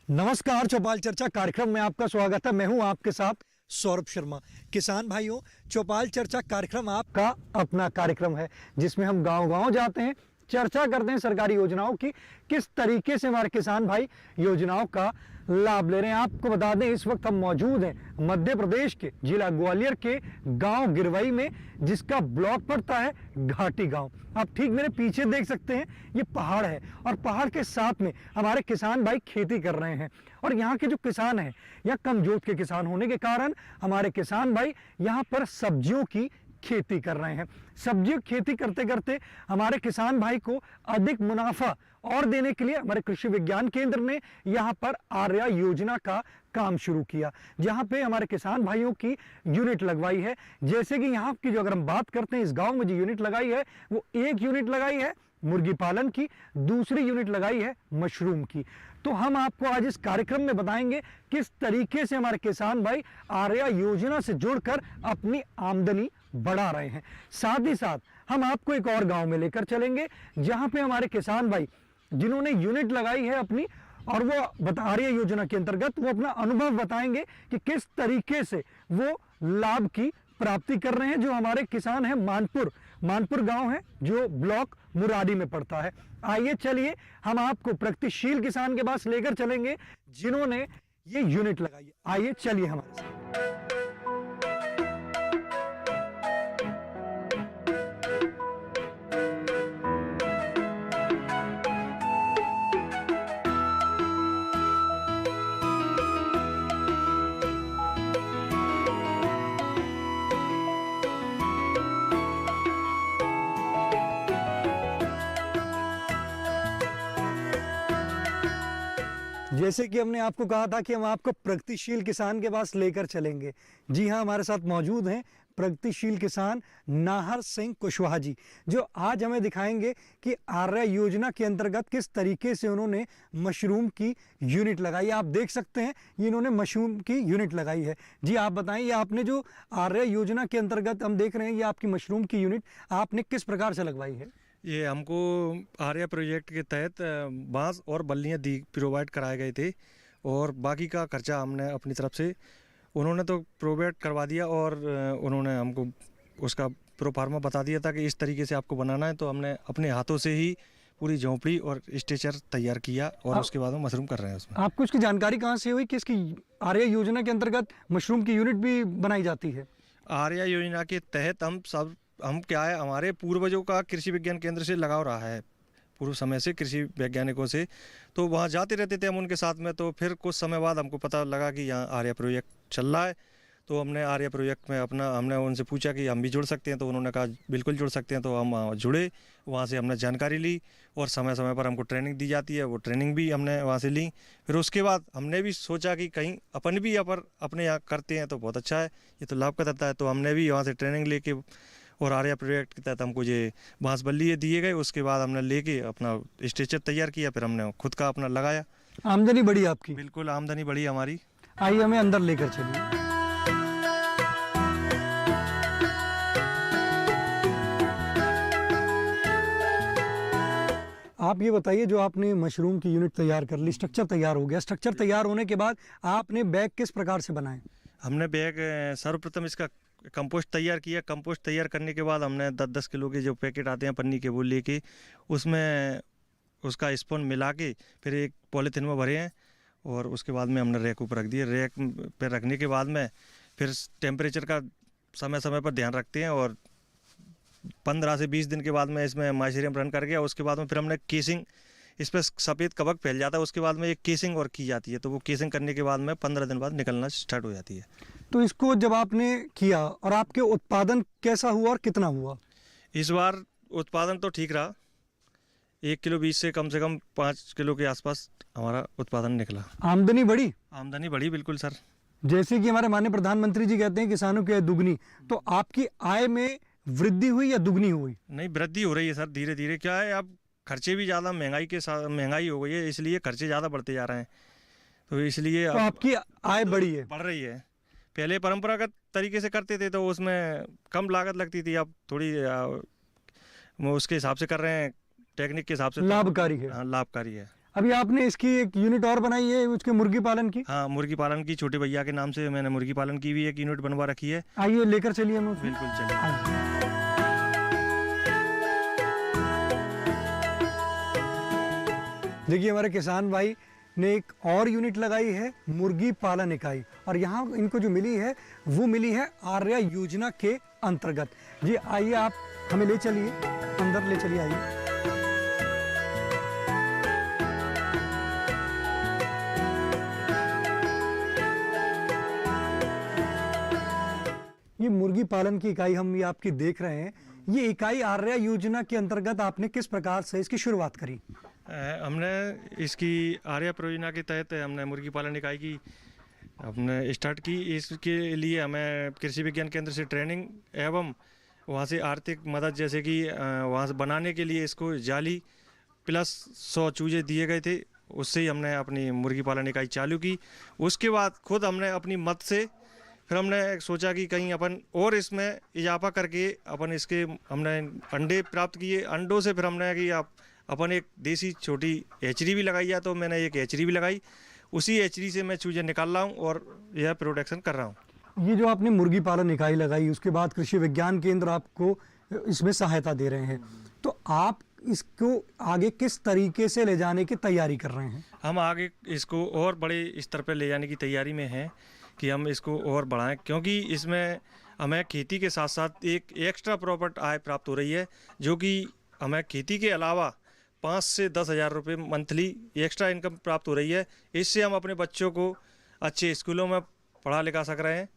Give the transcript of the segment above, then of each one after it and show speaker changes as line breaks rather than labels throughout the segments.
नमस्कार, चौपाल चर्चा कार्यक्रम में आपका स्वागत है। मैं हूं आपके साथ सौरभ शर्मा। किसान भाइयों, चौपाल चर्चा कार्यक्रम आपका अपना कार्यक्रम है जिसमें हम गांव-गांव जाते हैं, चर्चा करते हैं सरकारी योजनाओं की, किस तरीके से हमारे किसान भाई योजनाओं का लाभ ले रहे हैं। आपको बता दें, इस वक्त हम मौजूद हैं मध्य प्रदेश के जिला ग्वालियर के गांव गिरवई में, जिसका ब्लॉक पड़ता है घाटी गांव। आप ठीक मेरे पीछे देख सकते हैं, ये पहाड़ है और पहाड़ के साथ में हमारे किसान भाई खेती कर रहे हैं। और यहाँ के जो किसान हैं या कम जोत के किसान होने के कारण हमारे किसान भाई यहाँ पर सब्जियों की खेती कर रहे हैं। सब्जियों की खेती करते करते हमारे किसान भाई को अधिक मुनाफा और देने के लिए हमारे कृषि विज्ञान केंद्र ने यहाँ पर आर्या योजना का काम शुरू किया, जहाँ पे हमारे किसान भाइयों की यूनिट लगवाई है। जैसे कि यहाँ की जो अगर हम बात करते हैं, इस गांव में जो यूनिट लगाई है वो एक यूनिट लगाई है मुर्गी पालन की, दूसरी यूनिट लगाई है मशरूम की। तो हम आपको आज इस कार्यक्रम में बताएंगे किस तरीके से हमारे किसान भाई आर्या योजना से जुड़कर अपनी आमदनी बढ़ा रहे हैं। साथ ही साथ हम आपको एक और गांव में लेकर चलेंगे जहां पे हमारे किसान भाई जिन्होंने यूनिट लगाई है अपनी, और वो आर्या योजना के अंतर्गत वो अपना अनुभव बताएंगे कि किस तरीके से वो लाभ की प्राप्ति कर रहे हैं। जो हमारे किसान हैं मानपुर गांव है जो ब्लॉक मुरारी में पड़ता है। आइए चलिए हम आपको प्रगतिशील किसान के पास लेकर चलेंगे जिन्होंने ये यूनिट लगाई है। आइए चलिए हमारे साथ। जैसे कि हमने आपको कहा था कि हम आपको प्रगतिशील किसान के पास लेकर चलेंगे। जी हाँ, हमारे साथ मौजूद हैं प्रगतिशील किसान नाहर सिंह कुशवाहा जी, जो आज हमें दिखाएंगे कि आर्या योजना के अंतर्गत किस तरीके से उन्होंने मशरूम की यूनिट लगाई। आप देख सकते हैं ये इन्होंने मशरूम की यूनिट लगाई है। जी आप बताएं, ये आपने जो आर्या योजना के अंतर्गत हम देख रहे हैं, ये आपकी मशरूम की यूनिट आपने किस प्रकार से लगवाई है?
ये हमको आर्या प्रोजेक्ट के तहत बांस और बल्लियाँ दी प्रोवाइड कराए गए थे, और बाकी का खर्चा हमने अपनी तरफ से, उन्होंने तो प्रोवाइड करवा दिया, और उन्होंने हमको उसका प्रोफार्मा बता दिया था कि इस तरीके से आपको बनाना है। तो हमने अपने हाथों से ही पूरी झोंपड़ी और स्ट्रक्चर तैयार किया, और उसके बाद हम मशरूम कर रहे हैं उसमें।
आपको इसकी जानकारी कहाँ से हुई कि इसकी आर्या योजना के अंतर्गत मशरूम की यूनिट भी बनाई जाती है?
आर्या योजना के तहत हम क्या है, हमारे पूर्वजों का कृषि विज्ञान केंद्र से लगाव रहा है पूर्व समय से, कृषि वैज्ञानिकों से। तो वहाँ जाते रहते थे हम उनके साथ में। तो फिर कुछ समय बाद हमको पता लगा कि यहाँ आर्या प्रोजेक्ट चल रहा है। तो हमने आर्या प्रोजेक्ट में हमने उनसे पूछा कि हम भी जुड़ सकते हैं। तो उन्होंने कहा बिल्कुल जुड़ सकते हैं। तो हम जुड़े, वहाँ से हमने जानकारी ली, और समय समय पर हमको ट्रेनिंग दी जाती है, वो ट्रेनिंग भी हमने वहाँ से ली। फिर उसके बाद हमने भी सोचा कि कहीं अपन भी यहाँ पर अपने यहाँ करते हैं तो बहुत अच्छा है, ये तो लाभ का देता है। तो हमने भी वहाँ से ट्रेनिंग लेके, और आर्या प्रोजेक्ट के तहत हमको ये बांस बल्ली दिए गए। उसके बाद हमने लेके अपना स्ट्रक्चर तैयार किया, फिर हमने खुद का अपना लगाया।
आमदनी बढ़ी आपकी?
बिल्कुल आमदनी बढ़ी हमारी।
आइए हमें अंदर लेकर चलिए। आप ये बताइए, जो आपने मशरूम की यूनिट तैयार कर ली, स्ट्रक्चर तैयार हो गया, स्ट्रक्चर तैयार होने के बाद आपने बैग किस प्रकार से बनाए?
हमने बैग सर्वप्रथम इसका कंपोस्ट तैयार किया। कंपोस्ट तैयार करने के बाद हमने 10-10 किलो के जो पैकेट आते हैं पन्नी के, वो लेके उसमें उसका स्पून मिला के फिर एक पॉलीथीन में भरे हैं, और उसके बाद में हमने रैक ऊपर रख दिए। रैक पर रखने के बाद में फिर टेम्परेचर का समय समय पर ध्यान रखते हैं, और 15 से 20 दिन के बाद में इसमें माइसीरियम रन कर गया। उसके बाद में फिर हमने केसिंग, इस पर सफ़ेद कवक फैल जाता है, उसके बाद में एक केसिंग और की जाती है। तो वो केसिंग करने के बाद में 15 दिन बाद निकलना स्टार्ट हो जाती है।
तो इसको जब आपने किया, और आपके उत्पादन कैसा हुआ और कितना हुआ?
इस बार उत्पादन तो ठीक रहा। 1 किलो बीज से कम 5 किलो के आसपास हमारा उत्पादन निकला।
आमदनी बढ़ी?
आमदनी बढ़ी, बिल्कुल सर।
जैसे कि हमारे माननीय प्रधानमंत्री जी कहते हैं किसानों की आय दुगनी, तो आपकी आय में वृद्धि हुई या दुगनी हुई?
नहीं, वृद्धि हो रही है सर, धीरे धीरे। क्या है, अब खर्चे भी ज़्यादा, महंगाई के साथ महंगाई हो गई है, इसलिए खर्चे ज़्यादा बढ़ते जा रहे हैं। तो इसलिए
तो आपकी आय बढ़ी है?
बढ़ रही है। पहले परंपरागत तरीके से करते थे तो उसमें कम लागत लगती थी, अब थोड़ी उसके हिसाब से कर रहे हैं, टेक्निक के हिसाब से।
लाभकारी है?
हाँ, लाभकारी है।
अभी आपने इसकी एक यूनिट और बनाई है उसके मुर्गी पालन की।
हाँ, मुर्गी पालन की छोटे भैया के नाम से मैंने मुर्गी पालन की भी एक यूनिट बनवा रखी है।
आइए लेकर चलिए हमें उसमें।
बिल्कुल चलिए।
हाँ। देखिए हमारे किसान भाई ने एक और यूनिट लगाई है, मुर्गी पालन इकाई, और यहाँ इनको जो मिली है वो मिली है आर्या योजना के अंतर्गत। जी आइए, आप हमें ले चलिए, अंदर ले चलिए, आइए। ये मुर्गी पालन की इकाई हम ये आपकी देख रहे हैं। ये इकाई आर्या योजना के अंतर्गत आपने किस प्रकार से इसकी शुरुआत करी?
हमने इसकी आर्या परियोजना के तहत हमने मुर्गी पालन इकाई की हमने स्टार्ट की। इसके लिए हमें कृषि विज्ञान केंद्र से ट्रेनिंग एवं वहाँ से आर्थिक मदद, जैसे कि वहाँ से बनाने के लिए इसको जाली प्लस 100 चूजे दिए गए थे, उससे ही हमने अपनी मुर्गी पालन इकाई चालू की। उसके बाद खुद हमने अपनी मत से फिर हमने सोचा कि कहीं अपन और इसमें इजाफा करके अपन इसके हमने अंडे प्राप्त किए। अंडों से फिर हमने कि आप अपन एक देसी छोटी हैचरी भी लगाई है, तो मैंने एक हैचरी भी लगाई। उसी हैचरी से मैं चूजे निकाल रहा हूँ और यह प्रोडक्शन कर रहा हूँ।
ये जो आपने मुर्गी पालन इकाई लगाई, उसके बाद कृषि विज्ञान केंद्र आपको इसमें सहायता दे रहे हैं, तो आप इसको आगे किस तरीके से ले जाने की तैयारी कर रहे हैं?
हम आगे इसको और बड़े स्तर पर ले जाने की तैयारी में हैं कि हम इसको और बढ़ाएं, क्योंकि इसमें हमें खेती के साथ साथ एक एक्स्ट्रा प्रॉफिट आय प्राप्त हो रही है, जो कि हमें खेती के अलावा 5 से 10 हज़ार रुपये मंथली एक्स्ट्रा इनकम प्राप्त हो रही है। इससे हम अपने बच्चों को अच्छे स्कूलों में पढ़ा लिखा सक रहे हैं।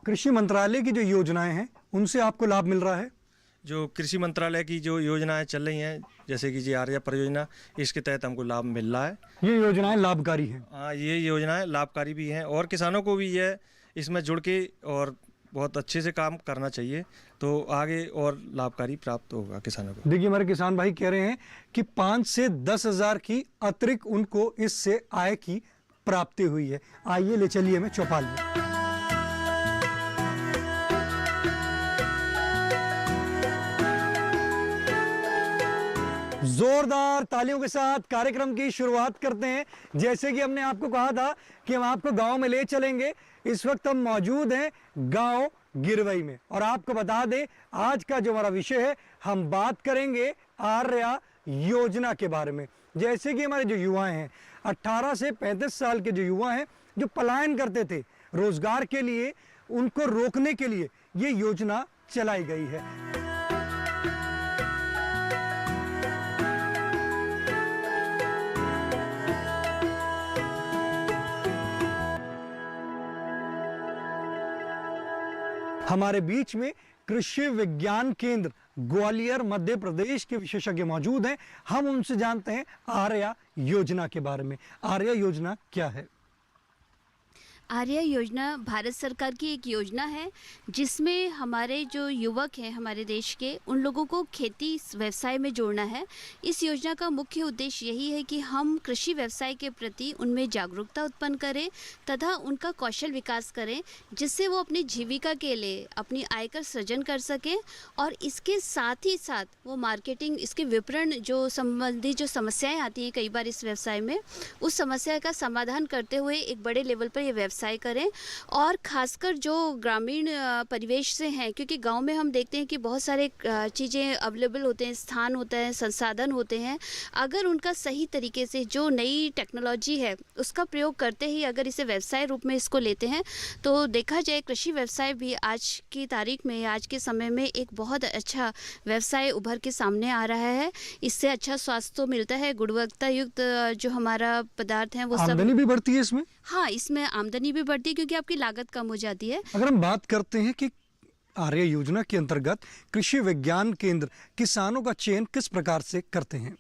कृषि मंत्रालय की जो योजनाएं हैं उनसे आपको लाभ मिल रहा है?
जो कृषि मंत्रालय की जो योजनाएं चल रही हैं, जैसे कि जी आर्या परियोजना, इसके तहत हमको लाभ मिल रहा है।
ये योजनाएं लाभकारी हैं?
हाँ, ये योजनाएं लाभकारी भी हैं और किसानों को भी यह इसमें जुड़ के और बहुत अच्छे से काम करना चाहिए, तो आगे और लाभकारी प्राप्त होगा किसानों को।
देखिए हमारे किसान भाई कह रहे हैं कि 5 से 10 हज़ार की अतिरिक्त उनको इससे आय की प्राप्ति हुई है। आइए ले चलिए हमें चौपाल में। जोरदार तालियों के साथ कार्यक्रम की शुरुआत करते हैं। जैसे कि हमने आपको कहा था कि हम आपको गांव में ले चलेंगे, इस वक्त हम मौजूद हैं गांव गिरवई में, और आपको बता दें आज का जो हमारा विषय है, हम बात करेंगे आर्या योजना के बारे में। जैसे कि हमारे जो युवाएं हैं, 18 से 35 साल के जो युवा हैं, जो पलायन करते थे रोजगार के लिए, उनको रोकने के लिए ये योजना चलाई गई है। हमारे बीच में कृषि विज्ञान केंद्र ग्वालियर मध्य प्रदेश के विशेषज्ञ मौजूद हैं। हम उनसे जानते हैं आर्या योजना के बारे में। आर्या योजना क्या है?
आर्या योजना भारत सरकार की एक योजना है, जिसमें हमारे जो युवक हैं हमारे देश के, उन लोगों को खेती व्यवसाय में जोड़ना है। इस योजना का मुख्य उद्देश्य यही है कि हम कृषि व्यवसाय के प्रति उनमें जागरूकता उत्पन्न करें तथा उनका कौशल विकास करें, जिससे वो अपनी जीविका के लिए अपनी आय का सृजन कर सकें, और इसके साथ ही साथ वो मार्केटिंग, इसके विपणन जो संबंधी जो समस्याएँ आती हैं कई बार इस व्यवसाय में, उस समस्या का समाधान करते हुए एक बड़े लेवल पर ये व्यवसाय करें। और खासकर जो ग्रामीण परिवेश से हैं, क्योंकि गांव में हम देखते हैं कि बहुत सारे चीज़ें अवेलेबल होते हैं, स्थान होता है, संसाधन होते हैं। अगर उनका सही तरीके से जो नई टेक्नोलॉजी है उसका प्रयोग करते ही अगर इसे व्यवसाय रूप में इसको लेते हैं, तो देखा जाए कृषि व्यवसाय भी आज की तारीख में, आज के समय में एक बहुत अच्छा व्यवसाय उभर के सामने आ रहा है। इससे अच्छा स्वास्थ्य तो मिलता है, गुणवत्ता युक्त जो हमारा पदार्थ हैं वो सब।
आमदनी भी बढ़ती है इसमें?
हाँ, इसमें आमदनी भी बढ़ती है क्योंकि आपकी लागत कम हो जाती है।
अगर हम बात करते हैं कि आर्या योजना के अंतर्गत कृषि विज्ञान केंद्र किसानों का चयन किस प्रकार से करते हैं?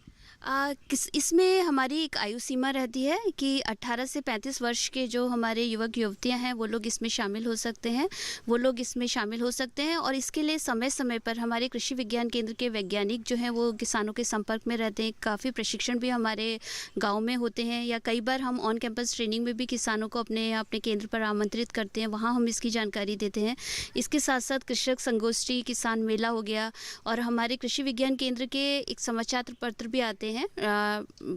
इसमें हमारी एक आयु सीमा रहती है कि 18 से 35 वर्ष के जो हमारे युवक युवतियां हैं वो लोग इसमें शामिल हो सकते हैं, और इसके लिए समय समय पर हमारे कृषि विज्ञान केंद्र के वैज्ञानिक जो हैं वो किसानों के संपर्क में रहते हैं। काफ़ी प्रशिक्षण भी हमारे गांव में होते हैं, या कई बार हम ऑन कैंपस ट्रेनिंग में भी किसानों को अपने केंद्र पर आमंत्रित करते हैं, वहाँ हम इसकी जानकारी देते हैं। इसके साथ साथ कृषक संगोष्ठी, किसान मेला हो गया, और हमारे कृषि विज्ञान केंद्र के एक समाचार पत्र भी आते हैं हैं,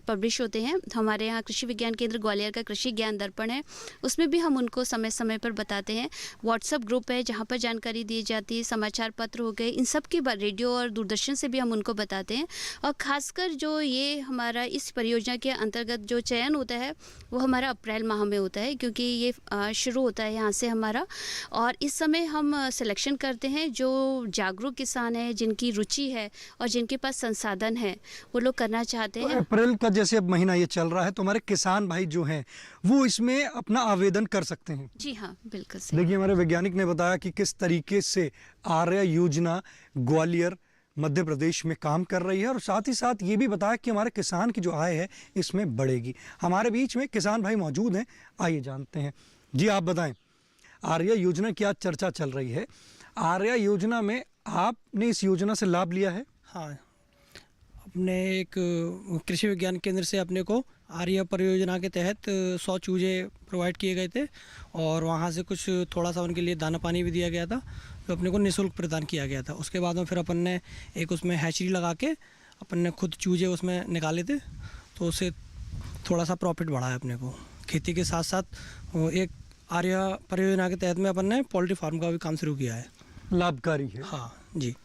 पब्लिश होते हैं। हमारे यहाँ कृषि विज्ञान केंद्र ग्वालियर का कृषि ज्ञान दर्पण है, उसमें भी हम उनको समय समय पर बताते हैं। व्हाट्सएप ग्रुप है जहाँ पर जानकारी दी जाती है, समाचार पत्र हो गए, इन सब की रेडियो और दूरदर्शन से भी हम उनको बताते हैं। और ख़ासकर जो ये हमारा इस परियोजना के अंतर्गत जो चयन होता है वो हमारा अप्रैल माह में होता है, क्योंकि ये शुरू होता है यहाँ से हमारा। और इस समय हम सिलेक्शन करते हैं जो जागरूक किसान हैं, जिनकी रुचि है और जिनके पास संसाधन है, वो लोग करना चाहते
तो
हैं।
अप्रैल का जैसे अब महीना ये चल रहा है, तो हमारे किसान भाई जो हैं वो इसमें अपना आवेदन कर सकते हैं।
जी हाँ, बिल्कुल सही।
देखिए, हमारे वैज्ञानिक ने बताया कि किस तरीके से आर्या योजना ग्वालियर मध्य प्रदेश में काम कर रही है, और साथ ही साथ ये भी बताया कि हमारे किसान की जो आय है इसमें बढ़ेगी। हमारे बीच में किसान भाई मौजूद हैं, आइए जानते हैं। जी, आप बताएं, आर्या योजना की आज चर्चा चल रही है। आर्या योजना में आपने इस योजना से लाभ लिया है?
हाँ, अपने एक कृषि विज्ञान केंद्र से अपने को आर्या परियोजना के तहत 100 चूजे प्रोवाइड किए गए थे, और वहाँ से कुछ थोड़ा सा उनके लिए दाना पानी भी दिया गया था, जो अपने को निःशुल्क प्रदान किया गया था। उसके बाद में फिर अपन ने एक उसमें हैचरी लगा के अपन ने खुद चूजे उसमें निकाले थे, तो उससे थोड़ा सा प्रॉफिट बढ़ा है अपने को। खेती के साथ साथ एक आर्या परियोजना के तहत में अपन ने पोल्ट्री फार्म का भी काम शुरू किया है।
लाभकारी है।
हाँ जी।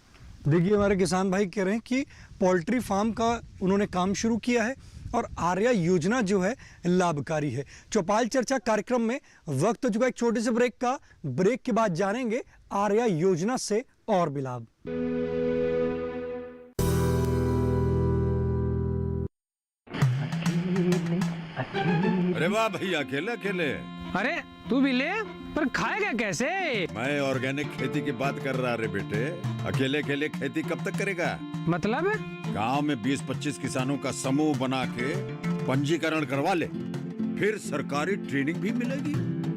देखिए, हमारे किसान भाई कह रहे हैं कि पोल्ट्री फार्म का उन्होंने काम शुरू किया है, और आर्या योजना जो है लाभकारी है। चौपाल चर्चा कार्यक्रम में वक्त हो चुका एक छोटे से ब्रेक का। ब्रेक के बाद जानेंगे आर्या योजना से और भी लाभ।
अरे वाह भैया, अकेले अकेले।
अरे तू भी ले, पर खाएगा कैसे?
मैं ऑर्गेनिक खेती की बात कर रहा रे बेटे। अकेले अकेले खेती कब तक करेगा?
मतलब?
गांव में 20-25 किसानों का समूह बना के पंजीकरण करवा ले, फिर सरकारी ट्रेनिंग भी मिलेगी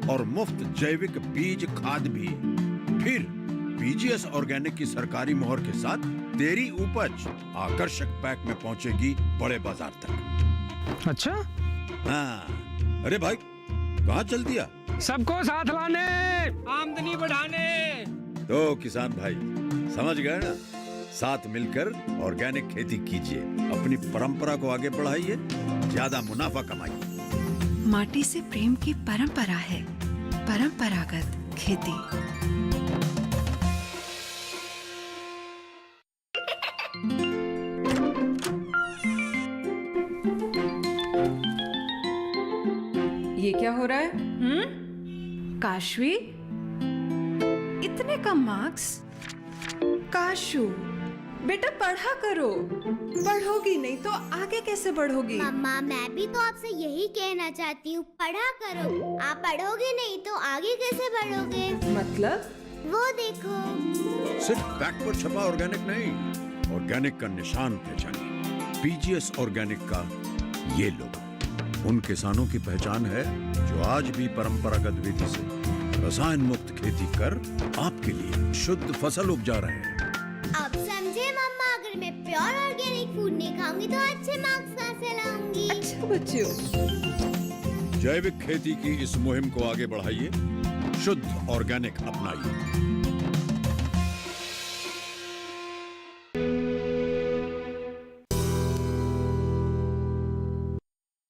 और मुफ्त जैविक बीज खाद भी। फिर पीजीएस ऑर्गेनिक की सरकारी मोहर के साथ तेरी उपज आकर्षक पैक में पहुंचेगी बड़े बाजार तक।
अच्छा।
हाँ, अरे भाई कहाँ चल दिया?
सबको साथ लाने, आमदनी बढ़ाने।
तो किसान भाई समझ गए ना? साथ मिलकर ऑर्गेनिक खेती कीजिए, अपनी परंपरा को आगे बढ़ाइए, ज्यादा मुनाफा कमाइए।
माटी से प्रेम की परंपरा है परंपरागत खेती।
ये क्या हो रहा है?
काशवी, इतने कम मार्क्स?
काशू, बेटा पढ़ा करो। पढ़ोगी नहीं तो आगे कैसे बढ़ोगी?
मम्मा, मैं भी तो आपसे यही कहना चाहती हूँ, पढ़ा करो। आप पढ़ोगे नहीं तो आगे कैसे बढ़ोगे?
मतलब?
वो देखो।
सिर्फ बैक पर छपा ऑर्गेनिक नहीं, ऑर्गेनिक का निशान पहचानिए। पीजीएस ऑर्गेनिक का ये लोगो उन किसानों की पहचान है जो आज भी परंपरागत विधि से रसायन मुक्त खेती कर आपके लिए शुद्ध फसल उपजा रहे हैं।
अब समझे मम्मा, अगर मैं प्योर ऑर्गेनिक फूड नहीं खाऊंगी तो अच्छे मार्क्स कहाँ से लाऊंगी?
अच्छा बच्चों।
जैविक खेती की इस मुहिम को आगे बढ़ाइए, शुद्ध ऑर्गेनिक अपनाइए।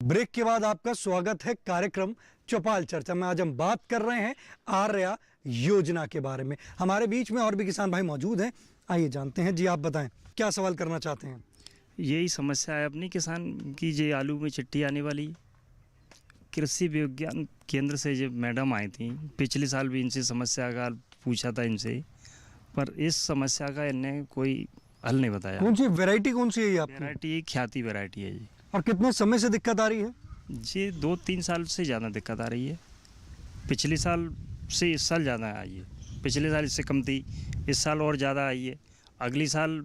ब्रेक के बाद आपका स्वागत है कार्यक्रम चौपाल चर्चा में। आज हम बात कर रहे हैं आर्या योजना के बारे में। हमारे बीच में और भी किसान भाई मौजूद हैं, आइए जानते हैं। जी, आप बताएं, क्या सवाल करना चाहते हैं?
यही समस्या है अपनी किसान की, जो आलू में चिट्ठी आने वाली। कृषि विज्ञान केंद्र से जो मैडम आई थी, पिछले साल भी इनसे समस्या का पूछा था इनसे, पर इस समस्या का इन्हें कोई हल नहीं बताया।
कौन सी वैरायटी कौन सी है ये आपकी?
वैरायटी ख्याति वैरायटी है जी।
और कितने समय से दिक्कत आ रही है?
जी 2-3 साल से ज़्यादा दिक्कत आ रही है। पिछले साल से इस साल ज़्यादा आई है। पिछले साल इससे कम थी, इस साल और ज़्यादा आई है। अगली साल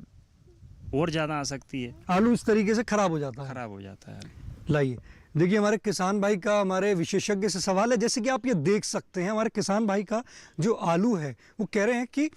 और ज़्यादा आ सकती है।
आलू इस तरीके से खराब हो जाता है?
खराब हो जाता है।
लाइए, देखिए, हमारे किसान भाई का हमारे विशेषज्ञ से सवाल है। जैसे कि आप ये देख सकते हैं, हमारे किसान भाई का जो आलू है वो कह रहे हैं कि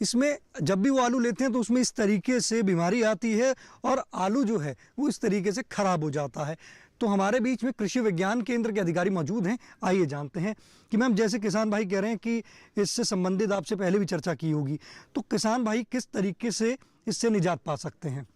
इसमें जब भी वो आलू लेते हैं तो उसमें इस तरीके से बीमारी आती है और आलू जो है वो इस तरीके से खराब हो जाता है। तो हमारे बीच में कृषि विज्ञान केंद्र के अधिकारी मौजूद हैं, आइए जानते हैं कि मैम, जैसे किसान भाई कह रहे हैं कि इससे संबंधित आपसे पहले भी चर्चा की होगी, तो किसान भाई किस तरीके से इससे निजात पा सकते हैं?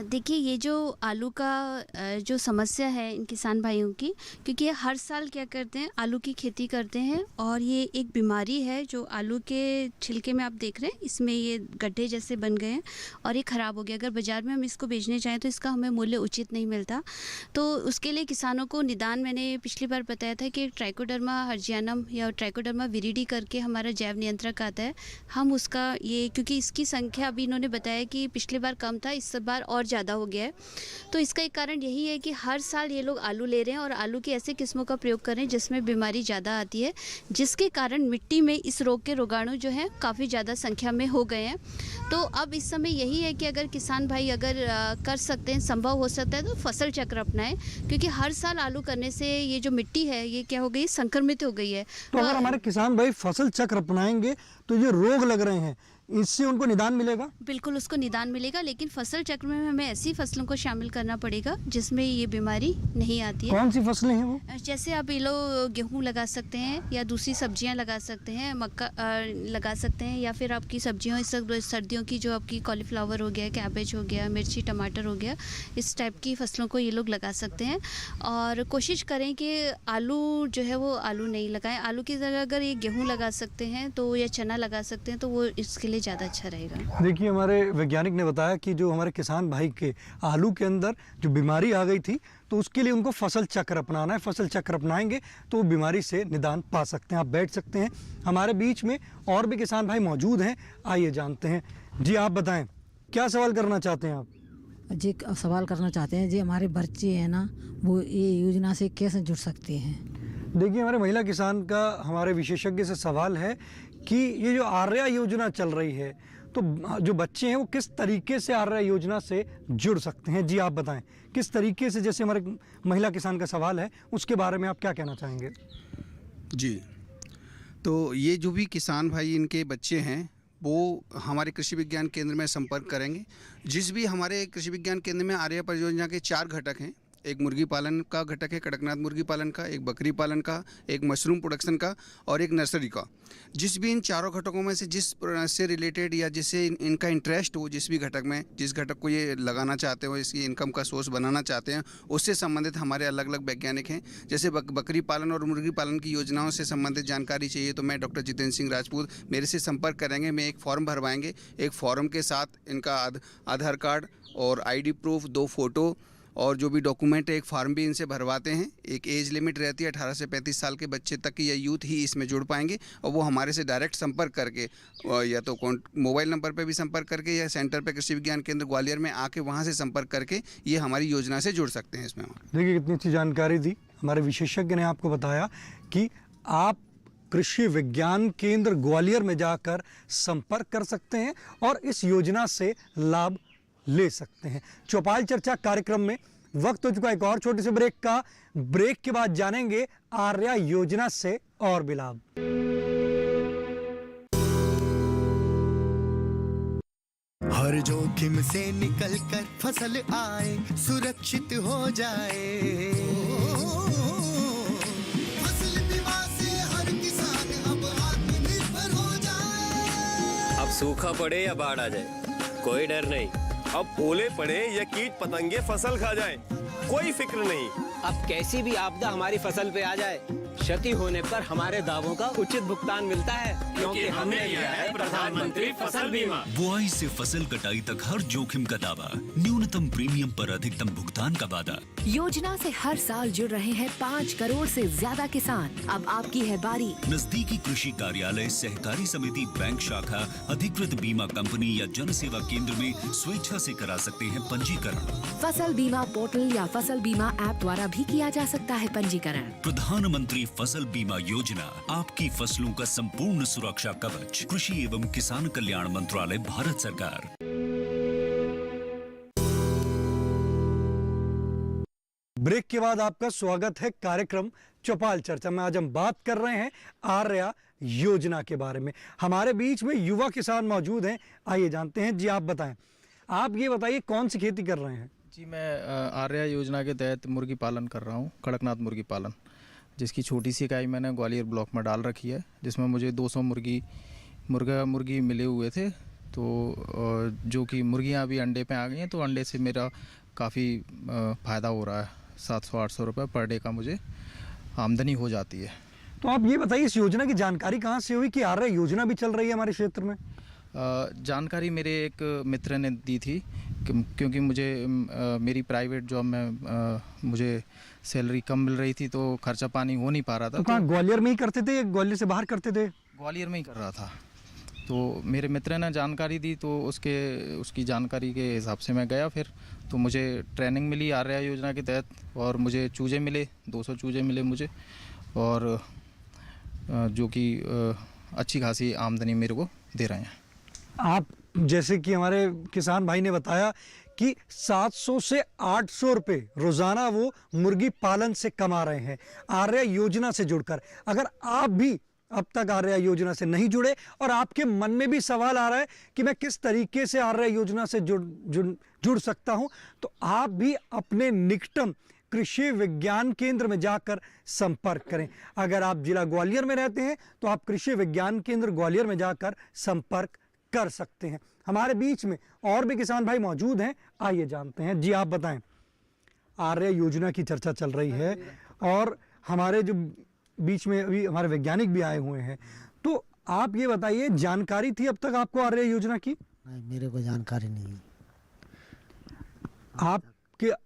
देखिए, ये जो आलू का जो समस्या है इन किसान भाइयों की, क्योंकि ये हर साल क्या करते हैं, आलू की खेती करते हैं और ये एक बीमारी है जो आलू के छिलके में आप देख रहे हैं, इसमें ये गड्ढे जैसे बन गए हैं और ये ख़राब हो गया। अगर बाज़ार में हम इसको बेचने जाएँ तो इसका हमें मूल्य उचित नहीं मिलता। तो उसके लिए किसानों को निदान मैंने पिछली बार बताया था कि ट्राइकोडर्मा हर्जियानम या ट्राइकोडर्मा विरिडी करके हमारा जैव नियंत्रक आता है, हम उसका ये, क्योंकि इसकी संख्या अभी इन्होंने बताया कि पिछली बार कम था, इस बार और ज़्यादा हो गया है। तो इसका एक कारण यही है कि हर साल ये लोग आलू ले रहे हैं और आलू की ऐसे किस्मों का प्रयोग कर रहे हैं जिसमें बीमारी ज़्यादा आती है, जिसके कारण मिट्टी में इस रोग के रोगाणु जो हैं काफ़ी ज़्यादा संख्या में हो गए हैं। तो अब इस समय यही है कि अगर किसान भाई अगर कर सकते हैं, संभव हो सकता है तो फसल चक्र अपनाएं, क्योंकि हर साल आलू करने से ये जो मिट्टी है ये क्या हो गई, संक्रमित हो गई है।
तो अगर हमारे किसान भाई फसल चक्र अपनाएंगे तो ये रोग लग रहे हैं, इससे उनको निदान मिलेगा?
बिल्कुल उसको निदान मिलेगा, लेकिन फसल चक्र में हमें ऐसी फसलों को शामिल करना पड़ेगा जिसमें ये बीमारी नहीं आती है।
कौन सी फसलें हैं वो?
जैसे आप ये लोग गेहूँ लगा सकते हैं या दूसरी सब्जियां लगा सकते हैं, मक्का लगा सकते हैं, या फिर आपकी सब्जियों इस सर्दियों की जो आपकी कॉलीफ्लावर हो गया, कैबेज हो गया, मिर्ची टमाटर हो गया, इस टाइप की फसलों को ये लोग लगा सकते हैं। और कोशिश करें कि आलू जो है वो आलू नहीं लगाएं। आलू की जगह अगर ये गेहूँ लगा सकते हैं तो, या चना लगा सकते हैं तो वो इसके लिए ज़्यादा अच्छा रहेगा।
देखिए, हमारे वैज्ञानिक ने बताया कि जो हमारे किसान भाई के आलू के अंदर जो बीमारी आ गई थी, तो उसके लिए उनको फसल चक्र अपनाना है। फसल चक्र अपनाएंगे तो वो बीमारी से निदान पा सकते हैं। आप बैठ सकते हैं, हमारे बीच में और भी किसान भाई मौजूद हैं, आइए जानते हैं। जी आप बताएं, क्या सवाल करना चाहते हैं आप?
जी सवाल करना चाहते हैं जी, हमारे बच्चे हैं ना, वो ये योजना से कैसे जुड़ सकते हैं?
देखिए, हमारे महिला किसान का हमारे विशेषज्ञ से सवाल है कि ये जो आर्या योजना चल रही है, तो जो बच्चे हैं वो किस तरीके से आर्या योजना से जुड़ सकते हैं? जी आप बताएं, किस तरीके से, जैसे हमारे महिला किसान का सवाल है उसके बारे में आप क्या कहना चाहेंगे?
जी, तो ये जो भी किसान भाई इनके बच्चे हैं वो हमारे कृषि विज्ञान केंद्र में संपर्क करेंगे। जिस भी हमारे कृषि विज्ञान केंद्र में आर्या परियोजना के 4 घटक हैं, एक मुर्गी पालन का घटक है, कड़कनाथ मुर्गी पालन का, एक बकरी पालन का, एक मशरूम प्रोडक्शन का और एक नर्सरी का। जिस भी इन चारों घटकों में से जिस से रिलेटेड या जिससे इनका इंटरेस्ट हो, जिस भी घटक में, जिस घटक को ये लगाना चाहते हो, इसकी इनकम का सोर्स बनाना चाहते हैं, उससे संबंधित हमारे अलग अलग वैज्ञानिक हैं। जैसे बकरी पालन और मुर्गी पालन की योजनाओं से संबंधित जानकारी चाहिए तो मैं डॉक्टर जितेंद्र सिंह राजपूत मेरे से संपर्क करेंगे। मैं एक फॉर्म भरवाएंगे, एक फॉर्म के साथ इनका आधार कार्ड और ID प्रूफ, 2 फोटो और जो भी डॉक्यूमेंट है, एक फॉर्म भी इनसे भरवाते हैं। एक एज लिमिट रहती है, 18 से 35 साल के बच्चे तक या यूथ ही इसमें जुड़ पाएंगे और वो हमारे से डायरेक्ट संपर्क करके, या तो मोबाइल नंबर पे भी संपर्क करके या सेंटर पे कृषि विज्ञान केंद्र ग्वालियर में आके वहाँ से संपर्क करके ये हमारी योजना से जुड़ सकते हैं इसमें।
देखिए, कितनी अच्छी जानकारी दी हमारे विशेषज्ञ ने आपको बताया कि आप कृषि विज्ञान केंद्र ग्वालियर में जाकर संपर्क कर सकते हैं और इस योजना से लाभ ले सकते हैं। चौपाल चर्चा कार्यक्रम में वक्त हो चुका एक और छोटे से ब्रेक का। ब्रेक के बाद जानेंगे आर्या योजना से और भी लाभ।
हर जोखिम से निकल कर फसल आए, सुरक्षित हो जाए। फसल बीमा से हर किसान अब आत्मनिर्भर हो जाए।
अब सूखा पड़े या बाढ़ आ जाए, कोई डर नहीं।
अब ओले पड़े या कीट पतंगे फसल खा जाए, कोई फिक्र नहीं।
अब कैसी भी आपदा हमारी फसल पे आ जाए, क्षति होने पर हमारे दावों का उचित भुगतान मिलता है, क्योंकि हमने लिया है प्रधानमंत्री फसल बीमा।
बुआई से फसल कटाई तक हर जोखिम का दावा, न्यूनतम प्रीमियम पर अधिकतम भुगतान का वादा।
योजना से हर साल जुड़ रहे हैं 5 करोड़ से ज्यादा किसान। अब आपकी है बारी।
नजदीकी कृषि कार्यालय, सहकारी समिति, बैंक शाखा, अधिकृत बीमा कंपनी या जन सेवा केंद्र में स्वेच्छा से करा सकते हैं पंजीकरण।
फसल बीमा पोर्टल या फसल बीमा ऐप द्वारा भी किया जा सकता है पंजीकरण।
प्रधानमंत्री फसल बीमा योजना, आपकी फसलों का संपूर्ण सुरक्षा कवच। कृषि एवं किसान कल्याण मंत्रालय, भारत सरकार।
ब्रेक के बाद आपका स्वागत है कार्यक्रम चौपाल चर्चा में। आज हम बात कर रहे हैं आर्या योजना के बारे में। हमारे बीच में युवा किसान मौजूद हैं, आइए जानते हैं। जी आप बताएं, आप ये बताइए कौन सी खेती कर रहे हैं?
जी, मैं आर्या योजना के तहत मुर्गी पालन कर रहा हूँ, कड़कनाथ मुर्गी पालन, जिसकी छोटी सी इकाई मैंने ग्वालियर ब्लॉक में डाल रखी है, जिसमें मुझे 200 मुर्गी मिले हुए थे तो जो कि मुर्गियां अभी अंडे पे आ गई हैं, तो अंडे से मेरा काफ़ी फ़ायदा हो रहा है। 700-800 रुपये पर डे का मुझे आमदनी हो जाती है।
तो आप ये बताइए, इस योजना की जानकारी कहाँ से हुई कि आर्या योजना भी चल रही है हमारे क्षेत्र में?
जानकारी मेरे एक मित्र ने दी थी, क्योंकि मुझे मेरी प्राइवेट जॉब में मुझे सैलरी कम मिल रही थी, तो खर्चा पानी हो नहीं पा रहा था।
तो कहाँ ग्वालियर में ही करते थे या ग्वालियर से बाहर करते थे?
ग्वालियर में ही कर रहा था। तो मेरे मित्र ने जानकारी दी, तो उसकी जानकारी के हिसाब से मैं गया फिर। तो मुझे ट्रेनिंग मिली आर्या योजना के तहत, और मुझे चूजे मिले, 200 चूजे मिले मुझे, और जो कि अच्छी खासी आमदनी मेरे को दे रहे हैं।
आप जैसे कि हमारे किसान भाई ने बताया कि 700 से 800 रुपये रोज़ाना वो मुर्गी पालन से कमा रहे हैं आर्या योजना से जुड़कर। अगर आप भी अब तक आर्या योजना से नहीं जुड़े और आपके मन में भी सवाल आ रहा है कि मैं किस तरीके से आर्या योजना से जुड़ सकता हूं, तो आप भी अपने निकटम कृषि विज्ञान केंद्र में जाकर संपर्क करें। अगर आप जिला ग्वालियर में रहते हैं तो आप कृषि विज्ञान केंद्र ग्वालियर में जाकर संपर्क कर सकते हैं। हमारे बीच में और भी किसान भाई मौजूद हैं, आइए जानते हैं। जी आप बताएं, आर्या योजना की चर्चा चल रही है और हमारे जो बीच में अभी हमारे वैज्ञानिक भी आए हुए हैं, तो आप ये बताइए, जानकारी थी अब तक आपको आर्या योजना की?
नहीं, मेरे को जानकारी नहीं है।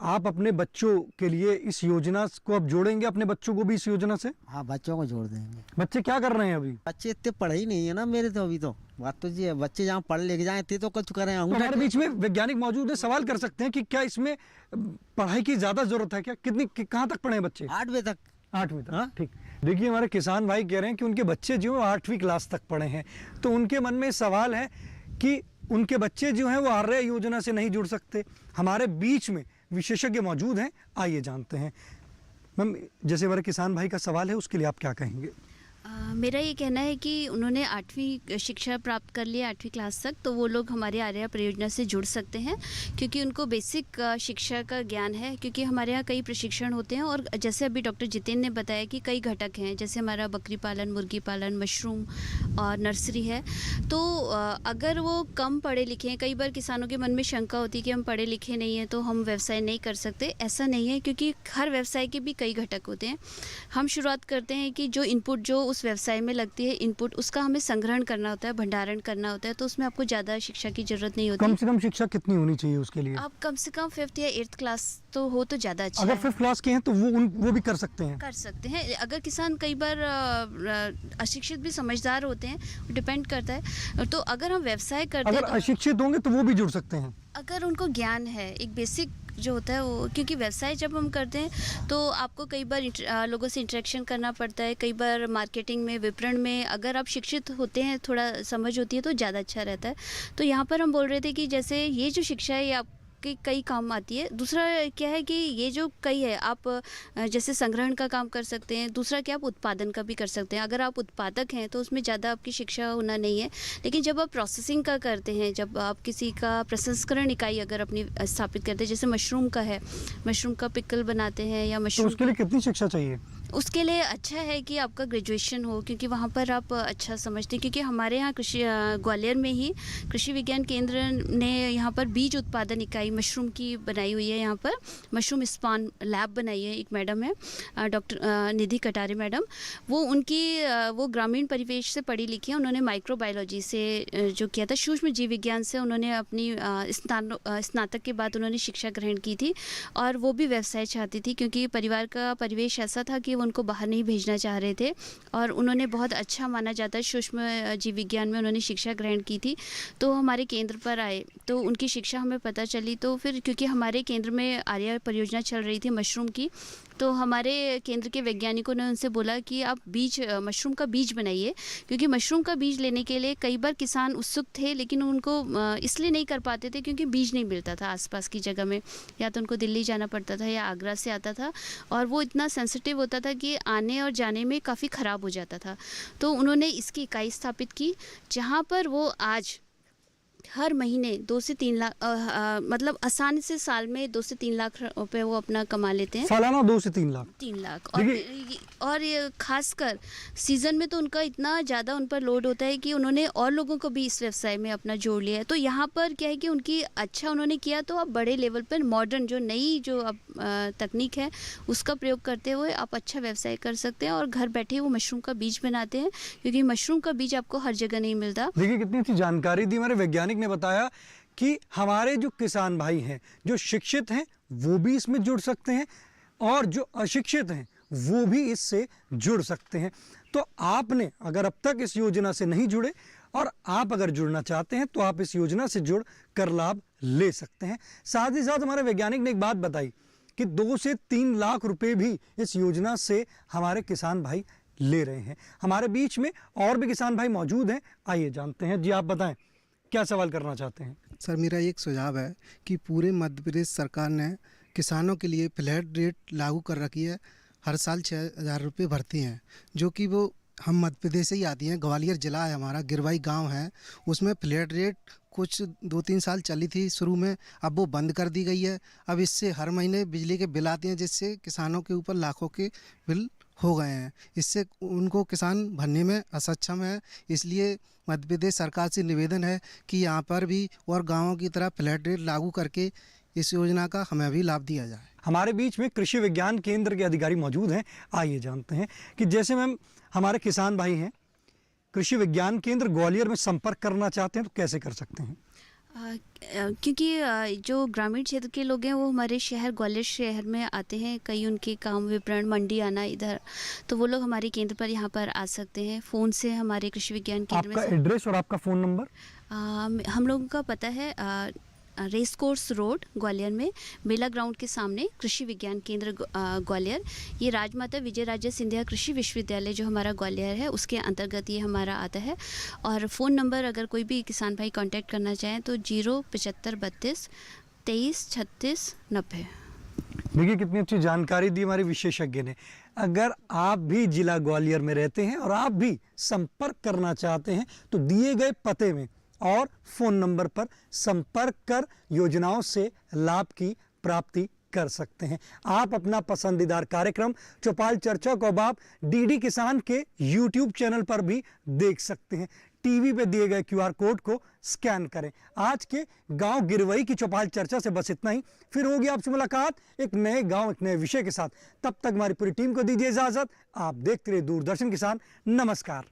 आप अपने बच्चों के लिए इस योजना को अब जोड़ेंगे, अपने बच्चों को भी इस योजना से?
हाँ, बच्चों को जोड़ देंगे।
बच्चे क्या कर रहे हैं अभी?
बच्चे इतने पढ़े ही नहीं है ना मेरे, तो अभी तो बात तो जी है, बच्चे जहाँ पढ़ लिख जाए थे तो कुछ करें।
हमारे बीच में वैज्ञानिक मौजूद है, सवाल कर सकते हैं कि क्या इसमें पढ़ाई की ज्यादा जरूरत है क्या? कहाँ तक पढ़े बच्चे?
8वीं तक।
8वीं तक, ठीक। देखिए, हमारे किसान भाई कह रहे हैं कि उनके बच्चे जो 8वीं क्लास तक पढ़े हैं, तो उनके मन में सवाल है कि उनके बच्चे जो हैं वो आर्या योजना से नहीं जुड़ सकते। हमारे बीच में विशेषज्ञ मौजूद हैं, आइए जानते हैं। मैम, जैसे हमारे किसान भाई का सवाल है, उसके लिए आप क्या कहेंगे?
मेरा ये कहना है कि उन्होंने 8वीं शिक्षा प्राप्त कर लिया, 8वीं क्लास तक, तो वो लोग हमारे आर्या परियोजना से जुड़ सकते हैं, क्योंकि उनको बेसिक शिक्षा का ज्ञान है। क्योंकि हमारे यहाँ कई प्रशिक्षण होते हैं, और जैसे अभी डॉक्टर जितेंद्र ने बताया कि कई घटक हैं, जैसे हमारा बकरी पालन, मुर्गी पालन, मशरूम और नर्सरी है। तो अगर वो कम पढ़े लिखे हैं, कई बार किसानों के मन में शंका होती है कि हम पढ़े लिखे नहीं हैं तो हम व्यवसाय नहीं कर सकते। ऐसा नहीं है, क्योंकि हर व्यवसाय के भी कई घटक होते हैं। हम शुरुआत करते हैं कि जो इनपुट जो उस व्यवसाय में लगती है, इनपुट उसका हमें संग्रहण करना होता है, भंडारण करना होता है, तो उसमें आपको ज़्यादा शिक्षा की जरूरत नहीं होती।
कम से कम शिक्षा कितनी होनी चाहिए उसके लिए?
आप कम से कम 5th या 8th क्लास तो हो तो ज़्यादा अच्छा।
अगर 5th क्लास के हैं तो वो भी कर सकते हैं?
कर सकते हैं। अगर किसान कई बार अशिक्षित भी समझदार होते हैं, डिपेंड करता है। तो अगर हम व्यवसाय करते हैं,
अगर अशिक्षित होंगे तो वो भी जुड़ सकते हैं?
अगर उनको ज्ञान है, एक बेसिक जो होता है वो, क्योंकि व्यवसाय जब हम करते हैं तो आपको कई बार लोगों से इंटरेक्शन करना पड़ता है, कई बार मार्केटिंग में, विपणन में अगर आप शिक्षित होते हैं, थोड़ा समझ होती है तो ज़्यादा अच्छा रहता है। तो यहाँ पर हम बोल रहे थे कि जैसे ये जो शिक्षा है ये आपके कई काम आती है। दूसरा क्या है कि ये जो कई है, आप जैसे संग्रहण का काम कर सकते हैं, दूसरा क्या आप उत्पादन का भी कर सकते हैं। अगर आप उत्पादक हैं तो उसमें ज़्यादा आपकी शिक्षा होना नहीं है, लेकिन जब आप प्रोसेसिंग का करते हैं, जब आप किसी का प्रसंस्करण इकाई अगर अपनी स्थापित करते हैं, जैसे मशरूम का है, मशरूम का पिकल बनाते हैं या मशरूम,
तो उसके लिए कितनी शिक्षा चाहिए?
उसके लिए अच्छा है कि आपका ग्रेजुएशन हो, क्योंकि वहाँ पर आप अच्छा समझते हैं। क्योंकि हमारे यहाँ ग्वालियर में ही कृषि विज्ञान केंद्र ने यहाँ पर बीज उत्पादन इकाई मशरूम की बनाई हुई है। यहाँ पर मशरूम स्पान लैब बनाई है, एक मैडम है डॉक्टर निधि कटारे मैडम, वो ग्रामीण परिवेश से पढ़ी लिखी है। उन्होंने माइक्रोबायोलॉजी से जो किया था, सूक्ष्म जीव विज्ञान से उन्होंने अपनी स्नातक के बाद उन्होंने शिक्षा ग्रहण की थी, और वो भी व्यवसाय चाहती थी, क्योंकि परिवार का परिवेश ऐसा था कि वो उनको बाहर नहीं भेजना चाह रहे थे, और उन्होंने बहुत अच्छा माना जाता है, सूक्ष्म जीव विज्ञान में उन्होंने शिक्षा ग्रहण की थी। तो हमारे केंद्र पर आए तो उनकी शिक्षा हमें पता चली। तो फिर क्योंकि हमारे केंद्र में आर्या परियोजना चल रही थी मशरूम की, तो हमारे केंद्र के वैज्ञानिकों ने उनसे बोला कि आप मशरूम का बीज बनाइए, क्योंकि मशरूम का बीज लेने के लिए कई बार किसान उत्सुक थे, लेकिन उनको इसलिए नहीं कर पाते थे क्योंकि बीज नहीं मिलता था आसपास की जगह में, या तो उनको दिल्ली जाना पड़ता था या आगरा से आता था, और वो इतना सेंसिटिव होता था कि आने और जाने में काफ़ी ख़राब हो जाता था। तो उन्होंने इसकी इकाई स्थापित की, जहाँ पर वो आज हर महीने 2 से 3 लाख मतलब आसानी से साल में 2 से 3 लाख रुपए वो अपना कमा लेते हैं।
सालाना 2 से 3 लाख।
3 लाख। और ये खासकर सीज़न में तो उनका इतना ज़्यादा उन पर लोड होता है कि उन्होंने और लोगों को भी इस व्यवसाय में अपना जोड़ लिया है। तो यहाँ पर क्या है कि उनकी अच्छा उन्होंने किया, तो अब बड़े लेवल पर मॉडर्न जो नई जो अब तकनीक है उसका प्रयोग करते हुए आप अच्छा व्यवसाय कर सकते हैं और घर बैठे वो मशरूम का बीज बनाते हैं, क्योंकि मशरूम का बीज आपको हर जगह नहीं मिलता।
देखिए कितनी अच्छी जानकारी दी हमारे वैज्ञानिक ने बताया कि हमारे जो किसान भाई हैं, जो शिक्षित हैं वो भी इसमें जुड़ सकते हैं और जो अशिक्षित हैं वो भी इससे जुड़ सकते हैं। तो आपने अगर अब तक इस योजना से नहीं जुड़े और आप अगर जुड़ना चाहते हैं तो आप इस योजना से जुड़ कर लाभ ले सकते हैं। साथ ही साथ हमारे वैज्ञानिक ने एक बात बताई कि 2 से 3 लाख रुपए भी इस योजना से हमारे किसान भाई ले रहे हैं। हमारे बीच में और भी किसान भाई मौजूद हैं, आइए जानते हैं। जी आप बताएं, क्या सवाल करना चाहते हैं?
सर मेरा एक सुझाव है कि पूरे मध्य प्रदेश सरकार ने किसानों के लिए फ्लैट रेट लागू कर रखी है। हर साल 6,000 रुपये भरती हैं, जो कि वो हम मध्य प्रदेश से ही आती हैं। ग्वालियर ज़िला है हमारा, गिरवाई गांव है, उसमें फ्लैट रेट कुछ 2-3 साल चली थी शुरू में, अब वो बंद कर दी गई है। अब इससे हर महीने बिजली के बिल आते हैं, जिससे किसानों के ऊपर लाखों के बिल हो गए हैं। इससे उनको किसान भरने में असक्षम है। इसलिए मध्य प्रदेश सरकार से निवेदन है कि यहाँ पर भी और गाँवों की तरह फ्लैट रेट लागू करके इस योजना का हमें भी लाभ दिया जाए।
हमारे बीच में कृषि विज्ञान केंद्र के अधिकारी मौजूद हैं, आइए जानते हैं कि जैसे मैम हमारे किसान भाई हैं, कृषि विज्ञान केंद्र ग्वालियर में संपर्क करना चाहते हैं तो कैसे कर सकते हैं?
क्योंकि जो ग्रामीण क्षेत्र के लोग हैं वो हमारे शहर ग्वालियर शहर में आते हैं, कई उनके काम विपणन मंडी आना इधर, तो वो लोग हमारे केंद्र पर यहाँ पर आ सकते हैं। फ़ोन से हमारे कृषि विज्ञान केंद्र में।
आपका एड्रेस और आपका फ़ोन नंबर?
हम लोगों का पता है रेस कोर्स रोड ग्वालियर में, मेला ग्राउंड के सामने कृषि विज्ञान केंद्र ग्वालियर। ये राजमाता विजयराजे सिंधिया कृषि विश्वविद्यालय जो हमारा ग्वालियर है उसके अंतर्गत ये हमारा आता है। और फ़ोन नंबर अगर कोई भी किसान भाई कांटेक्ट करना चाहें तो 07532 23 36 90।
देखिए कितनी अच्छी जानकारी दी हमारे विशेषज्ञ ने। अगर आप भी जिला ग्वालियर में रहते हैं और आप भी संपर्क करना चाहते हैं तो दिए गए पते में और फ़ोन नंबर पर संपर्क कर योजनाओं से लाभ की प्राप्ति कर सकते हैं। आप अपना पसंदीदार कार्यक्रम चौपाल चर्चा को अब आप डीडी किसान के YouTube चैनल पर भी देख सकते हैं। टीवी पे दिए गए QR कोड को स्कैन करें। आज के गांव गिरवई की चौपाल चर्चा से बस इतना ही। फिर होगी आपसे मुलाकात एक नए गांव एक नए विषय के साथ। तब तक हमारी पूरी टीम को दीजिए इजाज़त। आप देखते रहिए दूरदर्शन किसान। नमस्कार।